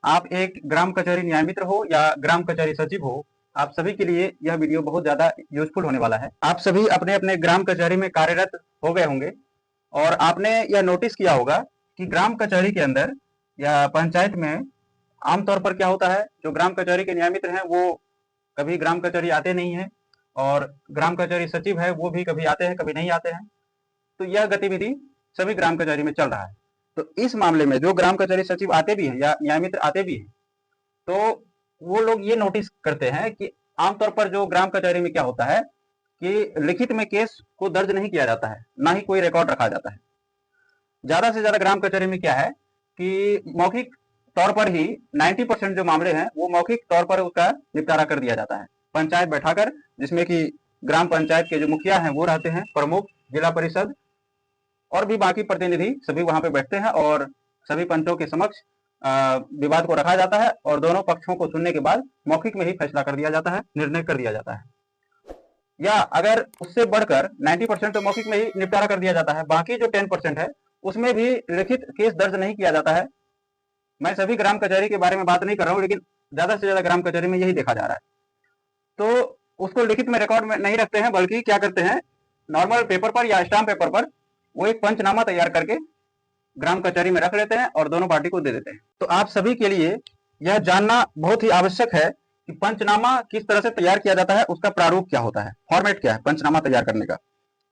आप एक ग्राम कचहरी न्याय मित्र हो या ग्राम कचहरी सचिव हो, आप सभी के लिए यह वीडियो बहुत ज़्यादा यूज़फुल होने वाला है। आप सभी अपने-अपने ग्राम कचहरी में कार्यरत हो गए होंगे और आपने यह नोटिस किया होगा कि ग्राम कचहरी के अंदर या पंचायत में आमतौर पर क्या होता है, जो ग्राम कचहरी के न्याय मित्र हैं वो कभी ग्राम कचहरी आते नहीं हैं और ग्राम कचहरी सचिव है वो भी कभी आते हैं, कभी नहीं आते हैं। तो यह गतिविधि सभी ग्राम कचहरी में चल रहा है। तो इस मामले में जो ग्राम कचहरी सचिव आते भी हैं या न्याय मित्र आते भी हैं, तो वो लोग ये नोटिस करते हैं कि आमतौर पर जो ग्राम कचहरी में क्या होता है कि लिखित में केस को दर्ज नहीं किया जाता है, ना ही कोई रिकॉर्ड रखा जाता है। ज्यादा से ज्यादा ग्राम कचहरी में क्या है कि मौखिक तौर पर ही 90% जो मामले हैं वो मौखिक तौर पर उसका निपटारा कर दिया जाता है, पंचायत बैठाकर, जिसमें कि ग्राम पंचायत के जो मुखिया हैं वो रहते हैं, प्रमुख, जिला परिषद और भी बाकी प्रतिनिधि सभी वहां पे बैठते हैं और सभी पंचों के समक्ष विवाद को रखा जाता है और दोनों पक्षों को सुनने के बाद मौखिक में ही फैसला कर दिया जाता है, निर्णय कर दिया जाता है। या अगर उससे बढ़कर 90% तो मौखिक में ही निपटारा कर दिया जाता है, बाकी जो 10% है उसमें भी लिखित केस दर्ज नहीं किया जाता है। मैं सभी ग्राम कचहरी के बारे में बात नहीं कर रहा हूँ, लेकिन ज्यादा से ज्यादा ग्राम कचहरी में यही देखा जा रहा है। तो उसको लिखित में रिकॉर्ड में नहीं रखते हैं, बल्कि क्या करते हैं, नॉर्मल पेपर पर या स्टाम्प पेपर पर वो एक पंचनामा तैयार करके ग्राम कचहरी में रख लेते हैं और दोनों पार्टी को दे देते हैं। तो आप सभी के लिए यह जानना बहुत ही आवश्यक है कि पंचनामा किस तरह से तैयार किया जाता है, उसका प्रारूप क्या होता है, फॉर्मेट क्या है पंचनामा तैयार करने का।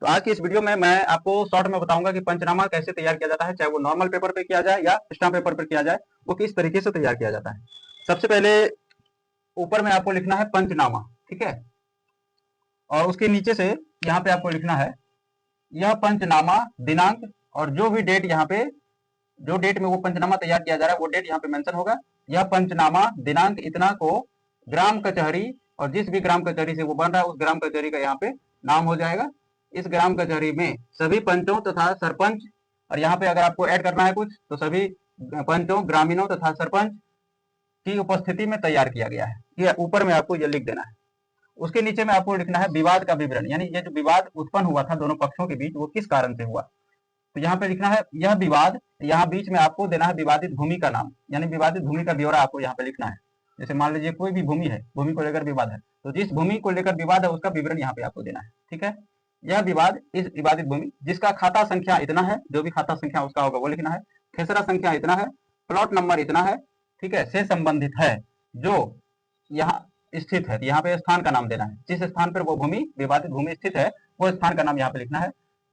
तो आज की इस वीडियो में मैं आपको शॉर्ट में बताऊंगा कि पंचनामा कैसे तैयार किया जाता है, चाहे वो नॉर्मल पेपर पे किया जाए या स्टाम्प पेपर पर किया जाए, वो किस तरीके से तैयार किया जाता है। सबसे पहले ऊपर में आपको लिखना है पंचनामा, ठीक है, और उसके नीचे से यहाँ पे आपको लिखना है यह पंचनामा दिनांक, और जो भी डेट यहाँ पे, जो डेट में वो पंचनामा तैयार किया जा रहा है वो डेट यहाँ पे मेंशन होगा। यह पंचनामा दिनांक इतना को ग्राम कचहरी, और जिस भी ग्राम कचहरी से वो बन रहा है उस ग्राम कचहरी का यहाँ पे नाम हो जाएगा। इस ग्राम कचहरी में सभी पंचों तथा सरपंच, और यहाँ पे अगर आपको ऐड करना है कुछ तो सभी पंचों, ग्रामीणों तथा सरपंच की उपस्थिति में तैयार किया गया है। ये ऊपर में आपको ये लिख देना है। उसके नीचे में आपको लिखना है विवाद का विवरण, यानी ये जो विवाद उत्पन्न हुआ था दोनों पक्षों के बीच वो किस कारण से हुआ। तो यहाँ पे लिखना है यह विवाद, यहाँ बीच में आपको देना है विवादित भूमि का नाम, यानी विवादित भूमि का ब्यौरा आपको यहाँ पे लिखना है। जैसे मान लीजिए कोई भी भूमि है, भूमि को लेकर विवाद है, तो जिस भूमि को लेकर विवाद है उसका विवरण यहाँ पे आपको देना है, ठीक है। यह विवाद, इस विवादित भूमि जिसका खाता संख्या इतना है, जो भी खाता संख्या उसका होगा वो लिखना है, खेसरा संख्या इतना है, प्लॉट नंबर इतना है, ठीक है, से संबंधित है, जो यहाँ स्थित है। यहाँ पे स्थान का नाम देना है, जिस स्थान पर वो भूमि, विवादित भूमि स्थित है वो स्थान का नाम यहाँ पे लिखना है,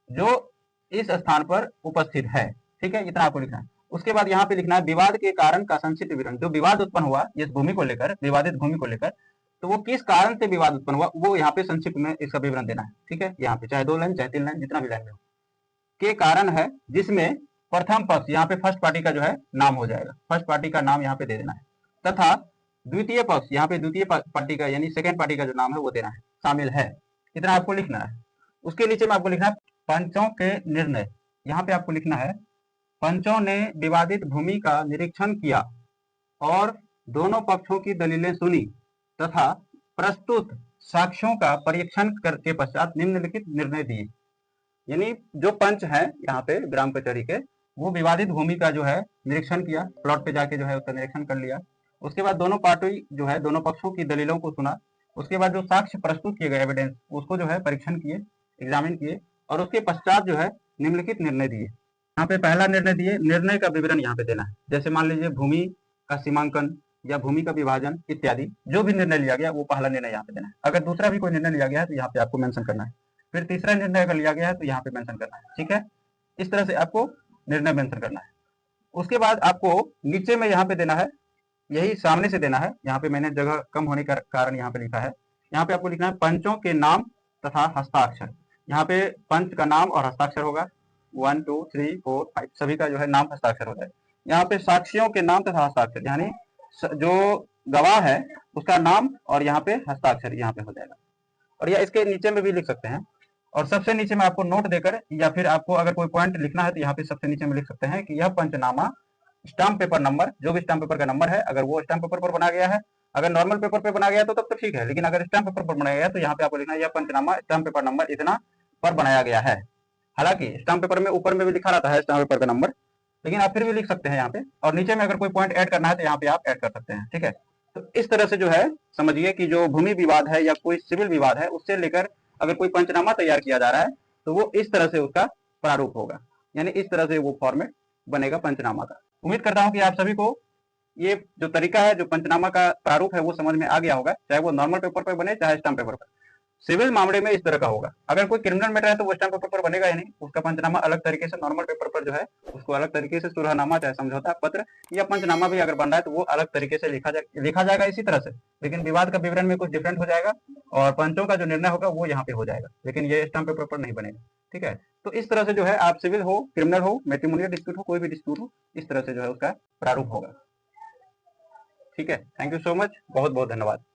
जो इस स्थान पर उपस्थित है, ठीक है, इतना आपको लिखना है। उसके बाद यहाँ पे लिखना है विवाद के कारण का संक्षिप्त विवरण, जो विवाद उत्पन्न हुआ इस भूमि को लेकर, विवादित भूमि को लेकर, तो वो किस कारण से विवाद उत्पन्न हुआ वो यहाँ पे संक्षिप्त में इसका विवरण देना है, ठीक है। यहाँ पे चाहे 2 लाइन चाहे 3 लाइन, जितना भी लाइन में हो, के कारण है, जिसमें प्रथम पक्ष, यहाँ पे फर्स्ट पार्टी का जो है नाम हो जाएगा, फर्स्ट पार्टी का नाम यहाँ पे दे देना है, तथा द्वितीय पक्ष, यहाँ पे द्वितीय पार्टी का यानी सेकेंड पार्टी का जो नाम है वो देना है, शामिल है, इतना आपको लिखना है। उसके नीचे में आपको लिखना है पंचों के निर्णय, यहाँ पे आपको लिखना है पंचों ने विवादित भूमि का निरीक्षण किया और दोनों पक्षों की दलीलें सुनी तथा प्रस्तुत साक्ष्यों का परीक्षण के पश्चात निम्नलिखित निर्णय दिए। यानी जो पंच है यहाँ पे ग्राम कचहरी के, वो विवादित भूमि का जो है निरीक्षण किया, प्लॉट पे जाके जो है उसका निरीक्षण कर लिया, उसके बाद दोनों पार्टी जो है, दोनों पक्षों की दलीलों को सुना, उसके बाद जो साक्ष्य प्रस्तुत किए गए एविडेंस उसको जो है परीक्षण किए, एग्जामिन किए, और उसके पश्चात जो है निम्नलिखित निर्णय दिए। यहाँ पे पहला निर्णय दिए, निर्णय का विवरण यहाँ पे देना है। जैसे मान लीजिए भूमि का सीमांकन या भूमि का विभाजन इत्यादि जो भी निर्णय लिया गया वो पहला निर्णय यहाँ पे देना है। अगर दूसरा भी कोई निर्णय लिया गया है तो यहाँ पे आपको मेंशन करना है। फिर तीसरा निर्णय अगर लिया गया है तो यहाँ पे मेंशन करना है, ठीक है। इस तरह से आपको निर्णय मेंशन करना है। उसके बाद आपको नीचे में यहाँ पे देना है, यही सामने से देना है, यहाँ पे मैंने जगह कम होने का कारण यहाँ पे लिखा है, यहाँ पे आपको लिखना है पंचों के नाम तथा हस्ताक्षर। यहाँ पे पंच का नाम और हस्ताक्षर होगा, 1 2 3 4 5 सभी का जो है नाम हस्ताक्षर हो जाए। यहाँ पे साक्षियों के नाम तथा हस्ताक्षर, यानी जो गवाह है उसका नाम और यहाँ पे हस्ताक्षर यहाँ पे हो जाएगा। और या इसके नीचे में भी लिख सकते हैं, और सबसे नीचे में आपको नोट देकर, या फिर आपको अगर कोई पॉइंट लिखना है तो यहाँ पे सबसे नीचे में लिख सकते हैं कि यह पंचनामा स्टाम्प पेपर नंबर, जो भी स्टाम्प पेपर का नंबर है, अगर वो स्टाम्प पेपर पर बना गया है, अगर नॉर्मल पेपर पे बना गया तो तब तो ठीक है, लेकिन अगर स्टाम्प पेपर पर बनाया गया तो यहाँ पे आपको लिखना है यह पंचनामा स्टाम्प पेपर नंबर इतना पर बनाया गया है। हालांकि स्टाम्प पेपर में ऊपर में भी लिखा रहता है स्टाम्प पेपर का नंबर, लेकिन आप फिर भी लिख सकते हैं यहाँ पे, और नीचे में अगर कोई पॉइंट ऐड करना है तो यहाँ पे आप ऐड कर सकते हैं। ठीक है, तो इस तरह से जो है समझिए कि जो भूमि विवाद है या कोई सिविल विवाद है, उससे लेकर अगर कोई पंचनामा तैयार किया जा रहा है तो वो इस तरह से उसका प्रारूप होगा, यानी इस तरह से वो फॉर्मेट बनेगा पंचनामा का। उम्मीद करता हूँ कि आप सभी को ये जो तरीका है, जो पंचनामा का प्रारूप है, वो समझ में आ गया होगा, चाहे वो नॉर्मल पेपर पर बने चाहे स्टाम्प पेपर पर। सिविल मामले में इस तरह का होगा। अगर कोई क्रिमिनल मैटर है तो वो स्टाम्प पेपर पर बनेगा ही नहीं, उसका पंचनामा अलग तरीके से, नॉर्मल पेपर पर जो है उसको अलग तरीके से सुलहनामा चाहे समझौता पत्र या पंचनामा भी अगर बन रहा है तो वो अलग तरीके से लिखा जाएगा इसी तरह से, लेकिन विवाद का विवरण में कुछ डिफरेंट हो जाएगा और पंचों का जो निर्णय होगा वो यहाँ पे हो जाएगा, लेकिन ये स्टाम्प पेपर पर नहीं बनेगा। ठीक है, तो इस तरह से जो है आप सिविल हो, क्रिमिनल हो, मैट्रिमोनियल डिस्प्यूट हो, कोई भी डिस्प्यूट हो, इस तरह से जो है उसका प्रारूप होगा। ठीक है, थैंक यू सो मच, बहुत बहुत धन्यवाद।